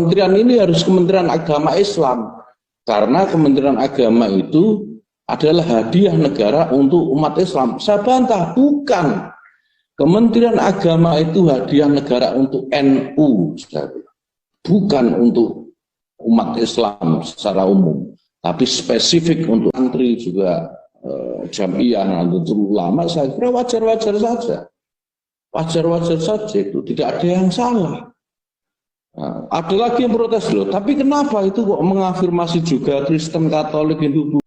kementerian ini harus Kementerian Agama Islam, karena Kementerian Agama itu adalah hadiah negara untuk umat Islam. Saya bantah, bukan. Kementerian Agama itu hadiah negara untuk NU, bukan untuk umat Islam secara umum, tapi spesifik untuk santri juga, jamiah, Nahdlatul Ulama. Saya kira wajar-wajar saja. Wajar-wajar saja, itu tidak ada yang salah. Nah, ada lagi yang protes loh, tapi kenapa itu kok mengafirmasi juga Kristen, Katolik, Hindu?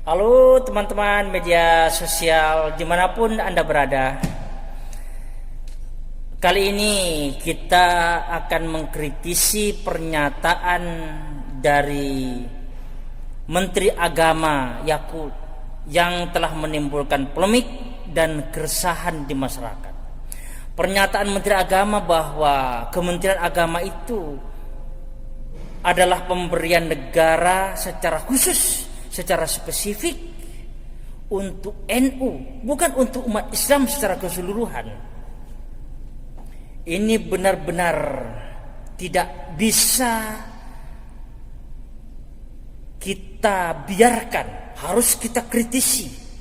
Halo teman-teman media sosial dimanapun Anda berada. Kali ini kita akan mengkritisi pernyataan dari Menteri Agama Yakut yang telah menimbulkan polemik dan keresahan di masyarakat. Pernyataan Menteri Agama bahwa Kementerian Agama itu adalah pemberian negara secara khusus, secara spesifik untuk NU, bukan untuk umat Islam secara keseluruhan. Ini benar-benar tidak bisa kita biarkan, harus kita kritisi.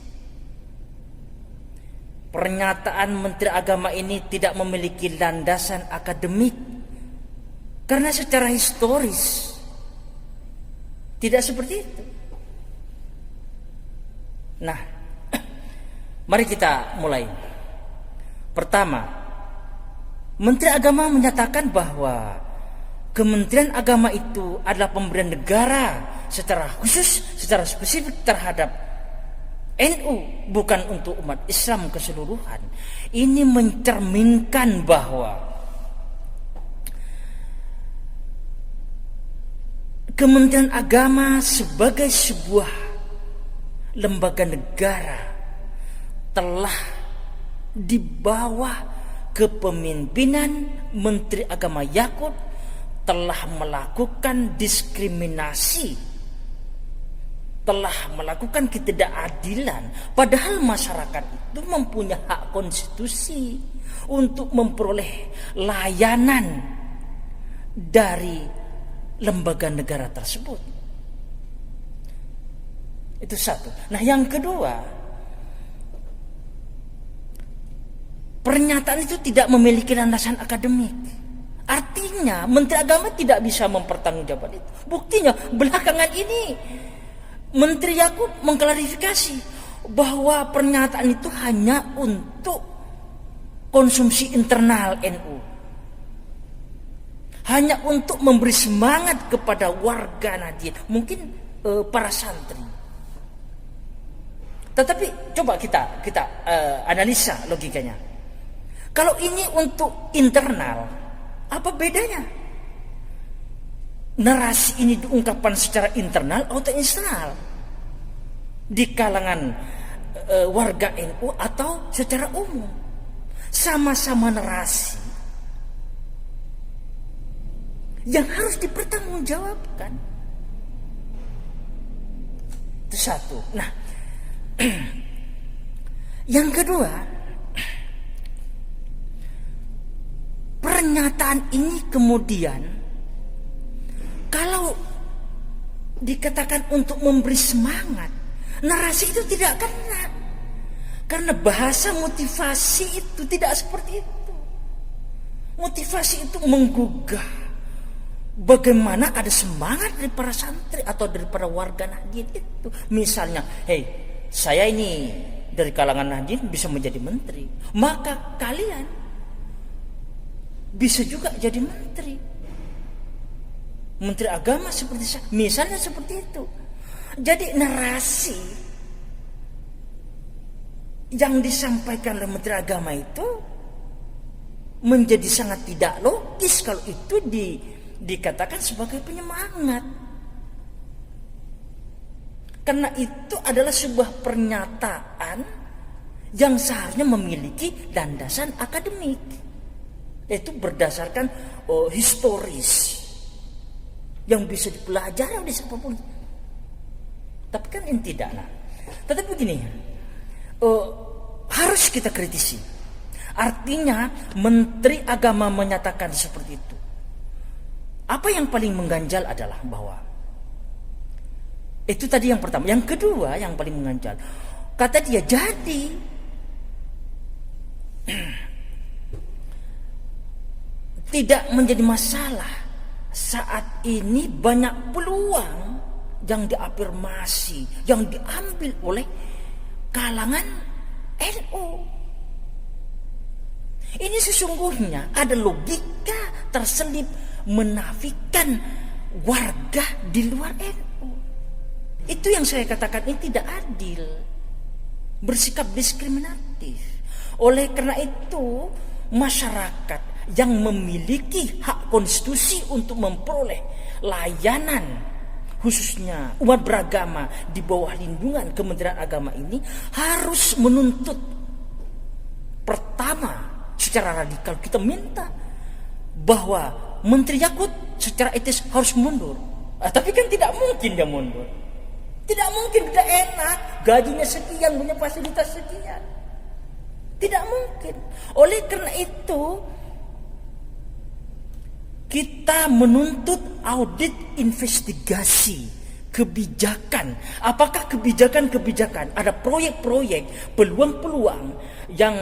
Pernyataan Menteri Agama ini tidak memiliki landasan akademik, karena secara historis tidak seperti itu. Nah, mari kita mulai. Pertama, Menteri Agama menyatakan bahwa Kementerian Agama itu adalah pemberian negara secara khusus, secara spesifik terhadap NU, bukan untuk umat Islam keseluruhan. Ini mencerminkan bahwa Kementerian Agama sebagai sebuah lembaga negara telah di bawah kepemimpinan Menteri Agama Yakut telah melakukan diskriminasi, telah melakukan ketidakadilan, padahal masyarakat itu mempunyai hak konstitusi untuk memperoleh layanan dari lembaga negara tersebut. Itu satu. Nah, yang kedua, pernyataan itu tidak memiliki landasan akademik. Artinya Menteri Agama tidak bisa mempertanggungjawabkan itu. Buktinya belakangan ini Menteri Yakut mengklarifikasi bahwa pernyataan itu hanya untuk konsumsi internal NU, hanya untuk memberi semangat kepada warga Nahdien, mungkin para santri. Tetapi coba kita analisa logikanya. Kalau ini untuk internal, apa bedanya? Narasi ini diungkapkan secara internal atau eksternal di kalangan warga NU atau secara umum, sama-sama narasi yang harus dipertanggungjawabkan. Itu satu. Nah, yang kedua, pernyataan ini kemudian kalau dikatakan untuk memberi semangat, narasi itu tidak kena. Karena bahasa motivasi itu tidak seperti itu. Motivasi itu menggugah bagaimana ada semangat dari para santri atau dari para warga Nahdien itu. Misalnya, hey, saya ini dari kalangan Nahdien bisa menjadi menteri, maka kalian bisa juga jadi menteri. Menteri Agama seperti saya, misalnya seperti itu. Jadi narasi yang disampaikan oleh Menteri Agama itu menjadi sangat tidak logis kalau itu dikatakan sebagai penyemangat. Karena itu adalah sebuah pernyataan yang seharusnya memiliki landasan akademik, yaitu berdasarkan historis yang bisa dipelajari oleh siapapun. Tapi kan ini tidak. Nah, tetapi begini, harus kita kritisi. Artinya Menteri Agama menyatakan seperti itu Apa yang paling mengganjal adalah bahwa itu tadi yang pertama. Yang kedua yang paling mengganjal, kata dia, jadi tidak menjadi masalah saat ini banyak peluang yang diafirmasi, yang diambil oleh kalangan NU. Ini sesungguhnya ada logika terselip menafikan warga di luar NU. Itu yang saya katakan, ini tidak adil, bersikap diskriminatif. Oleh karena itu, masyarakat yang memiliki hak konstitusi untuk memperoleh layanan, khususnya umat beragama di bawah lindungan Kementerian Agama ini, harus menuntut, pertama, secara radikal kita minta bahwa Menteri Yakut secara etis harus mundur. Tapi kan tidak mungkin dia mundur. Tidak mungkin, tidak enak, gajinya sekian, punya fasilitas sekian. Tidak mungkin. Oleh karena itu, kita menuntut audit investigasi kebijakan. Apakah kebijakan-kebijakan, ada proyek-proyek, peluang-peluang yang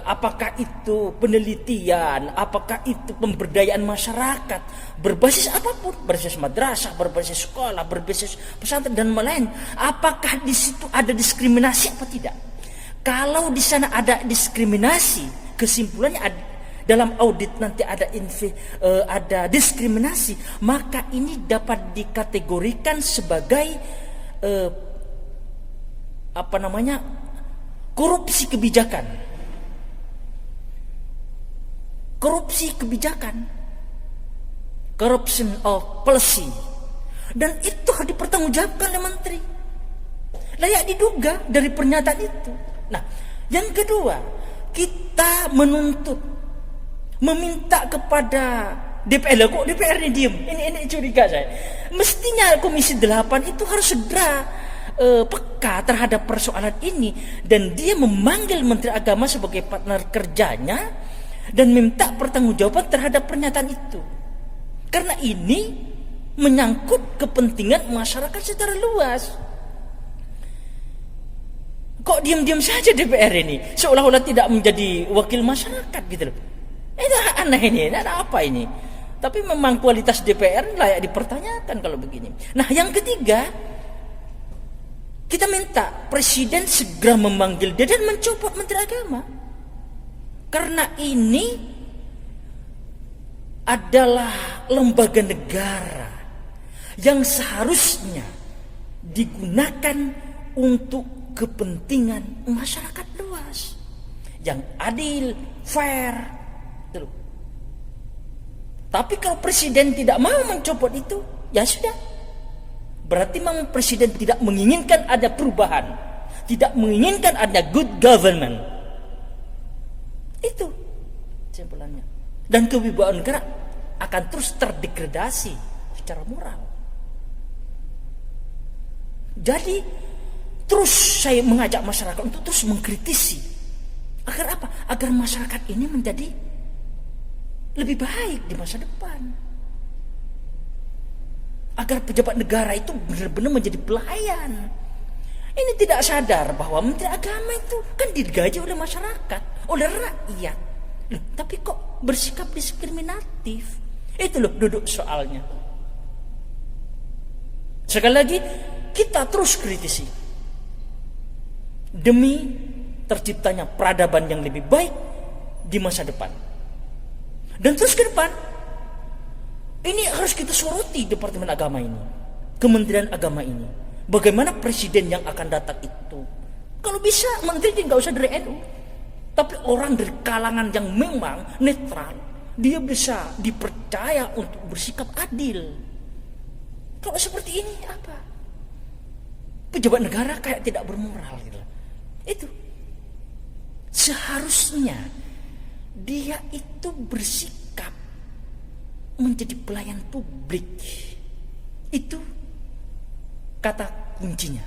apakah itu penelitian, apakah itu pemberdayaan masyarakat berbasis apapun, berbasis madrasah, berbasis sekolah, berbasis pesantren dan lain, apakah di situ ada diskriminasi apa tidak? Kalau di sana ada diskriminasi, kesimpulannya dalam audit nanti ada diskriminasi, maka ini dapat dikategorikan sebagai korupsi kebijakan. Korupsi kebijakan. Corruption of policy. Dan itu harus dipertanggungjawabkan oleh menteri. Layak diduga dari pernyataan itu. Nah, yang kedua, kita meminta kepada DPR. Kok DPR ini diem? Ini curiga saya. Mestinya Komisi 8 itu harus segera peka terhadap persoalan ini, dan dia memanggil Menteri Agama sebagai partner kerjanya dan minta pertanggungjawaban terhadap pernyataan itu. Karena ini menyangkut kepentingan masyarakat secara luas. Kok diam-diam saja DPR ini, seolah-olah tidak menjadi wakil masyarakat gitu loh. Ini aneh ini, ada apa ini? Tapi memang kualitas DPR layak dipertanyakan kalau begini. Nah, yang ketiga, kita minta Presiden segera memanggil dia dan mencopot Menteri Agama. Karena ini adalah lembaga negara yang seharusnya digunakan untuk kepentingan masyarakat luas, yang adil, fair. Tapi kalau Presiden tidak mau mencopot itu, ya sudah. Berarti memang Presiden tidak menginginkan ada perubahan, tidak menginginkan ada good government. Itu kesimpulannya. Dan kewibawaan negara akan terus terdegradasi secara moral. Jadi terus saya mengajak masyarakat untuk terus mengkritisi. Agar apa? Agar masyarakat ini menjadi lebih baik di masa depan. Agar pejabat negara itu benar-benar menjadi pelayan. Ini tidak sadar bahwa Menteri Agama itu kan digaji oleh masyarakat, oleh rakyat. Loh, tapi kok bersikap diskriminatif? Itu loh duduk soalnya. Sekali lagi, kita terus kritisi. Demi terciptanya peradaban yang lebih baik di masa depan. Dan terus ke depan, ini harus kita soroti Departemen Agama ini, Kementerian Agama ini. Bagaimana presiden yang akan datang itu? Kalau bisa menteri nggak usah dari NU, tapi orang dari kalangan yang memang netral, dia bisa dipercaya untuk bersikap adil. Kalau seperti ini apa? Pejabat negara kayak tidak bermoral gitu. Itu seharusnya dia itu bersikap menjadi pelayan publik. Itu kata kuncinya.